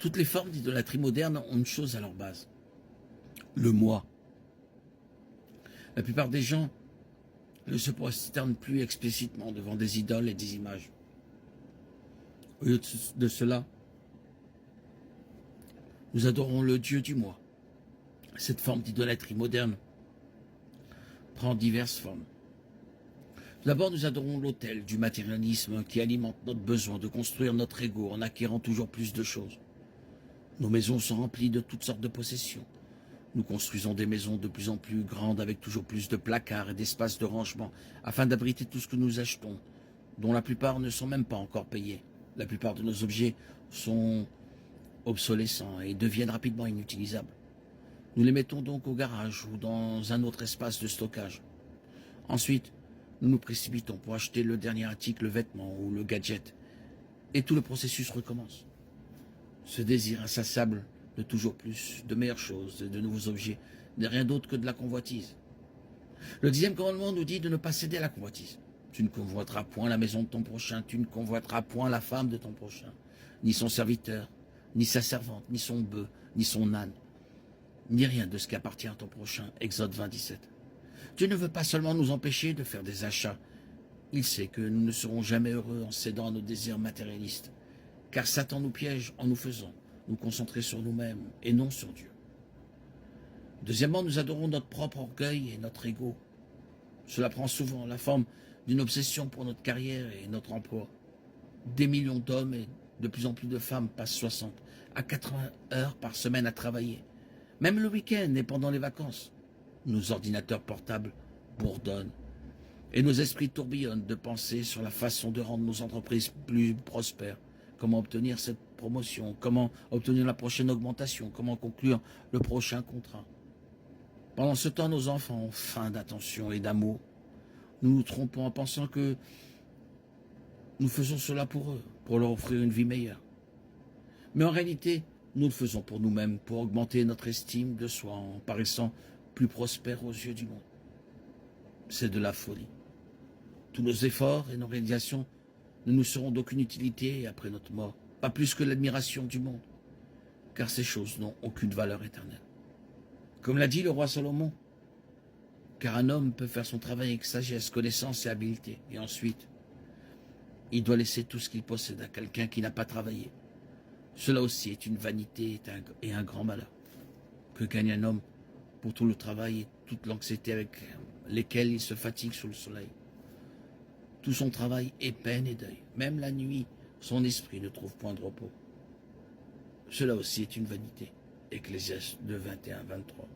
Toutes les formes d'idolâtrie moderne ont une chose à leur base, le moi. La plupart des gens ne se prosternent plus explicitement devant des idoles et des images. Au lieu de cela, nous adorons le Dieu du moi. Cette forme d'idolâtrie moderne prend diverses formes. D'abord, nous adorons l'autel du matérialisme qui alimente notre besoin de construire notre ego en acquérant toujours plus de choses. Nos maisons sont remplies de toutes sortes de possessions. Nous construisons des maisons de plus en plus grandes avec toujours plus de placards et d'espaces de rangement afin d'abriter tout ce que nous achetons, dont la plupart ne sont même pas encore payés. La plupart de nos objets sont obsolescents et deviennent rapidement inutilisables. Nous les mettons donc au garage ou dans un autre espace de stockage. Ensuite, nous nous précipitons pour acheter le dernier article, le vêtement ou le gadget. Et tout le processus recommence. Ce désir insaciable de toujours plus, de meilleures choses, de nouveaux objets, n'est rien d'autre que de la convoitise. Le 10e commandement nous dit de ne pas céder à la convoitise. Tu ne convoiteras point la maison de ton prochain, tu ne convoiteras point la femme de ton prochain, ni son serviteur, ni sa servante, ni son bœuf, ni son âne, ni rien de ce qui appartient à ton prochain. Exode 20, 17. Dieu ne veut pas seulement nous empêcher de faire des achats. Il sait que nous ne serons jamais heureux en cédant à nos désirs matérialistes, car Satan nous piège en nous faisant nous concentrer sur nous-mêmes et non sur Dieu. Deuxièmement, nous adorons notre propre orgueil et notre ego. Cela prend souvent la forme d'une obsession pour notre carrière et notre emploi. Des millions d'hommes et de plus en plus de femmes passent 60 à 80 heures par semaine à travailler, même le week-end et pendant les vacances. Nos ordinateurs portables bourdonnent et nos esprits tourbillonnent de pensées sur la façon de rendre nos entreprises plus prospères. Comment obtenir cette promotion, comment obtenir la prochaine augmentation, comment conclure le prochain contrat. Pendant ce temps, nos enfants ont faim d'attention et d'amour. Nous nous trompons en pensant que nous faisons cela pour eux, pour leur offrir une vie meilleure. Mais en réalité, nous le faisons pour nous-mêmes, pour augmenter notre estime de soi en paraissant plus prospères aux yeux du monde. C'est de la folie. Tous nos efforts et nos réalisations ne nous seront d'aucune utilité après notre mort, pas plus que l'admiration du monde, car ces choses n'ont aucune valeur éternelle. Comme l'a dit le roi Salomon, car un homme peut faire son travail avec sagesse, connaissance et habileté, et ensuite, il doit laisser tout ce qu'il possède à quelqu'un qui n'a pas travaillé. Cela aussi est une vanité et un grand malheur. Que gagne un homme pour tout le travail et toute l'anxiété avec lesquels il se fatigue sous le soleil? Tout son travail est peine et deuil. Même la nuit, son esprit ne trouve point de repos. Cela aussi est une vanité. Ecclésiaste 2, 21, 23.